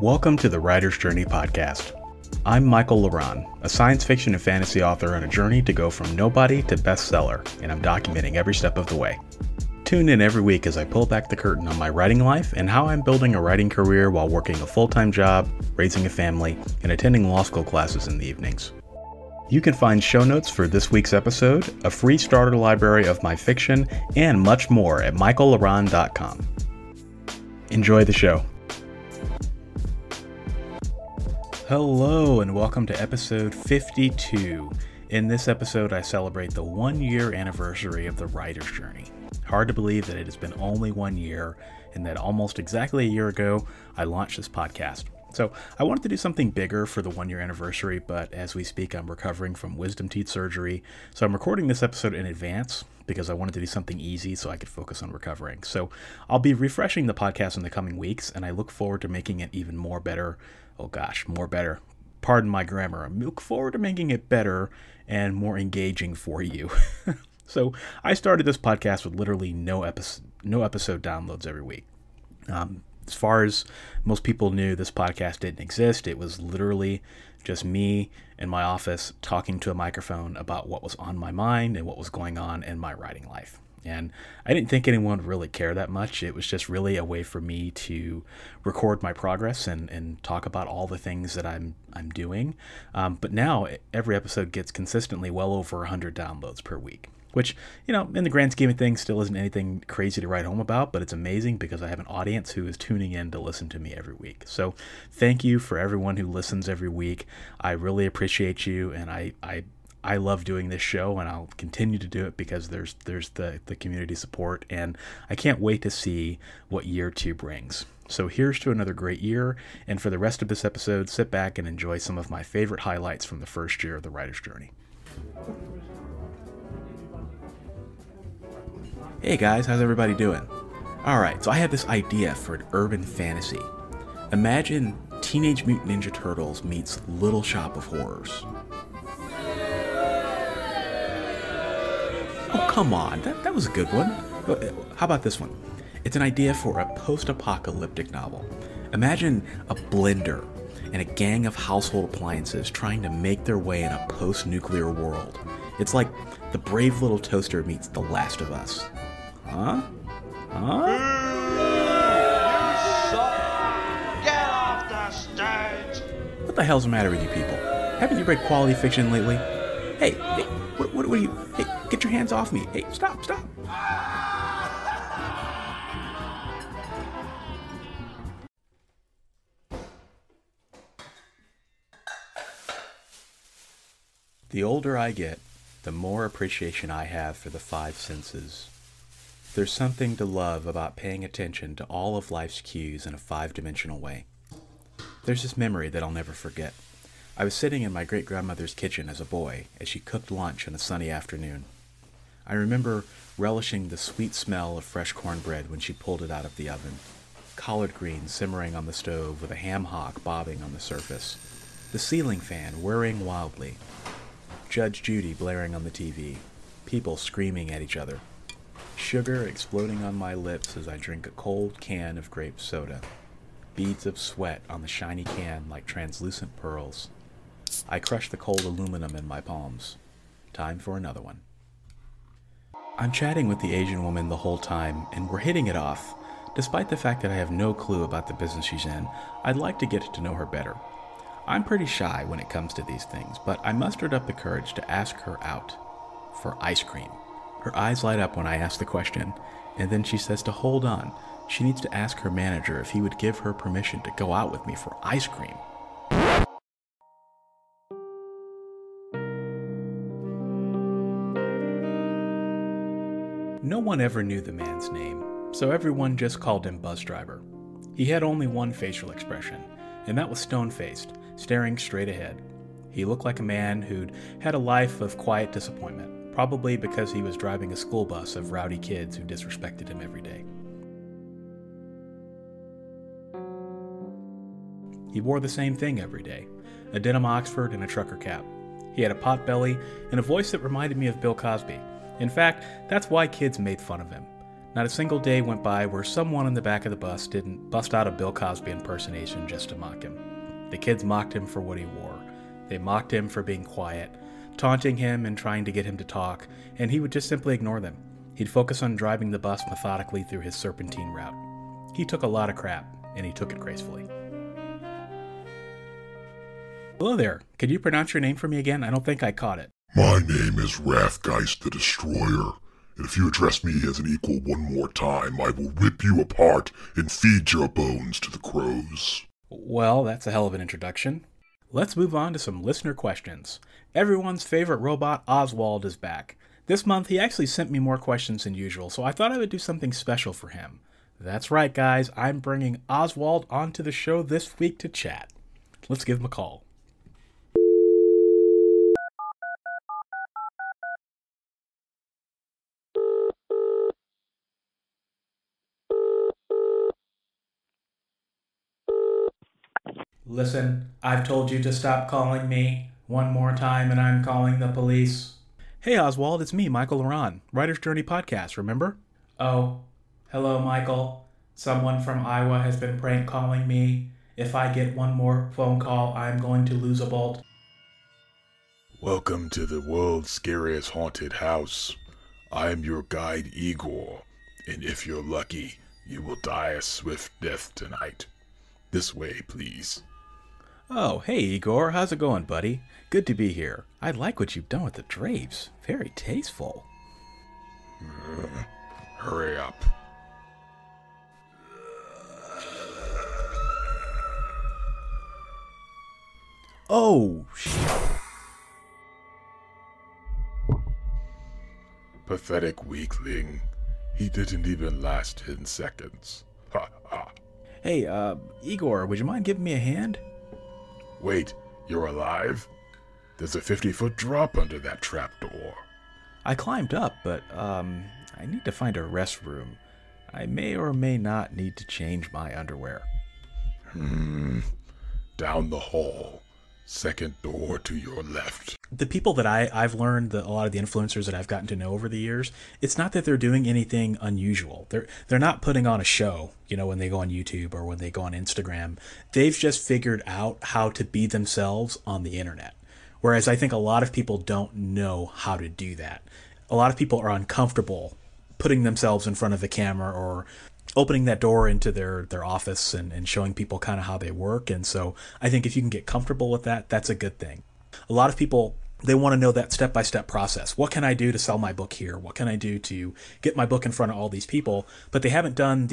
Welcome to the Writer's Journey podcast. I'm Michael Laron, a science fiction and fantasy author on a journey to go from nobody to bestseller, and I'm documenting every step of the way. Tune in every week as I pull back the curtain on my writing life and how I'm building a writing career while working a full-time job, raising a family, and attending law school classes in the evenings. You can find show notes for this week's episode, a free starter library of my fiction, and much more at michaellaron.com. Enjoy the show. Hello and welcome to episode 52. In this episode, I celebrate the 1-year anniversary of the Writer's Journey. Hard to believe that it has been only 1 year and that almost exactly a year ago, I launched this podcast. So I wanted to do something bigger for the 1-year anniversary, but as we speak, I'm recovering from wisdom teeth surgery. So I'm recording this episode in advance because I wanted to do something easy so I could focus on recovering. So I'll be refreshing the podcast in the coming weeks, and I look forward to making it even more better. More better. Pardon my grammar. I look forward to making it better and more engaging for you. So I started this podcast with literally no episode downloads every week. As far as most people knew, this podcast didn't exist. It was literally just me in my office talking to a microphone about what was on my mind and what was going on in my writing life. And I didn't think anyone would really care that much. It was just really a way for me to record my progress and talk about all the things that I'm doing. But now every episode gets consistently well over 100 downloads per week, which, in the grand scheme of things still isn't anything crazy to write home about, but it's amazing because I have an audience who is tuning in to listen to me every week. So thank you for everyone who listens every week. I really appreciate you, and I love doing this show, and I'll continue to do it because there's the community support, and I can't wait to see what year 2 brings. So here's to another great year, and for the rest of this episode, sit back and enjoy some of my favorite highlights from the first year of the Writer's Journey. Hey guys, how's everybody doing? Alright, so I had this idea for an urban fantasy. Imagine Teenage Mutant Ninja Turtles meets Little Shop of Horrors. Oh, come on. That was a good one. How about this one? It's an idea for a post-apocalyptic novel. Imagine a blender and a gang of household appliances trying to make their way in a post-nuclear world. It's like The Brave Little Toaster meets The Last of Us. Huh? Get off the stage! What the hell's the matter with you people? Haven't you read quality fiction lately? Hey, what are you... Hey, get your hands off me. Hey, stop. The older I get, the more appreciation I have for the 5 senses. There's something to love about paying attention to all of life's cues in a 5-dimensional way. There's this memory that I'll never forget. I was sitting in my great-grandmother's kitchen as a boy as she cooked lunch on a sunny afternoon. I remember relishing the sweet smell of fresh cornbread when she pulled it out of the oven, collard greens simmering on the stove with a ham hock bobbing on the surface, the ceiling fan whirring wildly, Judge Judy blaring on the TV, people screaming at each other, sugar exploding on my lips as I drink a cold can of grape soda, beads of sweat on the shiny can like translucent pearls. I crush the cold aluminum in my palms. Time for another one. I'm chatting with the Asian woman the whole time, and we're hitting it off. Despite the fact that I have no clue about the business she's in, I'd like to get to know her better. I'm pretty shy when it comes to these things, but I mustered up the courage to ask her out for ice cream. Her eyes light up when I ask the question, and then she says to hold on. She needs to ask her manager if he would give her permission to go out with me for ice cream. No one ever knew the man's name, so everyone just called him Bus Driver. He had only one facial expression, and that was stone-faced, staring straight ahead. He looked like a man who'd had a life of quiet disappointment, probably because he was driving a school bus of rowdy kids who disrespected him every day. He wore the same thing every day, a denim Oxford and a trucker cap. He had a pot belly and a voice that reminded me of Bill Cosby. In fact, that's why kids made fun of him. Not a single day went by where someone in the back of the bus didn't bust out a Bill Cosby impersonation just to mock him. The kids mocked him for what he wore. They mocked him for being quiet, taunting him and trying to get him to talk, and he would just simply ignore them. He'd focus on driving the bus methodically through his serpentine route. He took a lot of crap, and he took it gracefully. Hello there. Could you pronounce your name for me again? I don't think I caught it. My name is Wrathgeist the Destroyer, and if you address me as an equal one more time, I will rip you apart and feed your bones to the crows. Well, that's a hell of an introduction. Let's move on to some listener questions. Everyone's favorite robot, Oswald, is back. This month, he actually sent me more questions than usual, so I thought I would do something special for him. That's right, guys. I'm bringing Oswald onto the show this week to chat. Let's give him a call. Listen, I've told you to stop calling me one more time and I'm calling the police. Hey Oswald, it's me, Michael Laron, Writer's Journey podcast, remember? Oh, hello Michael. Someone from Iowa has been prank calling me. If I get one more phone call, I'm going to lose a bolt. Welcome to the world's scariest haunted house. I'm your guide Igor, and if you're lucky, you will die a swift death tonight. This way, please. Oh, hey Igor, how's it going, buddy? Good to be here. I like what you've done with the drapes. Very tasteful. Hurry up. Oh, Pathetic weakling. He didn't even last 10 seconds. Ha ha. Hey, Igor, would you mind giving me a hand? Wait, you're alive? There's a 50-foot drop under that trapdoor. I climbed up, but, I need to find a restroom. I may or may not need to change my underwear. Down the hall. Second door to your left. The people that I've learned, a lot of the influencers that I've gotten to know over the years, it's not that they're doing anything unusual. They're not putting on a show, when they go on YouTube or when they go on Instagram. They've just figured out how to be themselves on the internet. Whereas I think a lot of people don't know how to do that. A lot of people are uncomfortable putting themselves in front of the camera or opening that door into their office and showing people kind of how they work. And so I think if you can get comfortable with that, that's a good thing. A lot of people, they want to know that step-by-step process. What can I do to sell my book here? What can I do to get my book in front of all these people? But they haven't done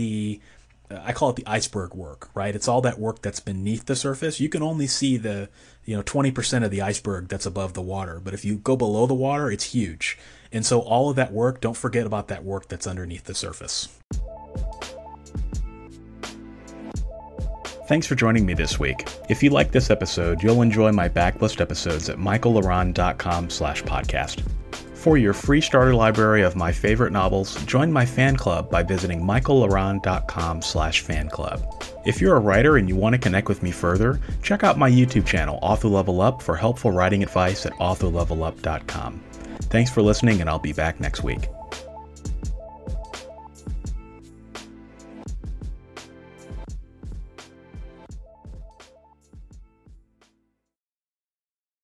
I call it the iceberg work, right? It's all that work that's beneath the surface. You can only see the 20% of the iceberg that's above the water. But if you go below the water, it's huge. And so all of that work, don't forget about that work that's underneath the surface. Thanks for joining me this week. If you like this episode, you'll enjoy my backlist episodes at michaellaron.com/podcast. For your free starter library of my favorite novels, join my fan club by visiting michaellaron.com/fanclub. If you're a writer and you want to connect with me further, check out my YouTube channel, Author Level Up, for helpful writing advice at authorlevelup.com. Thanks for listening, and I'll be back next week.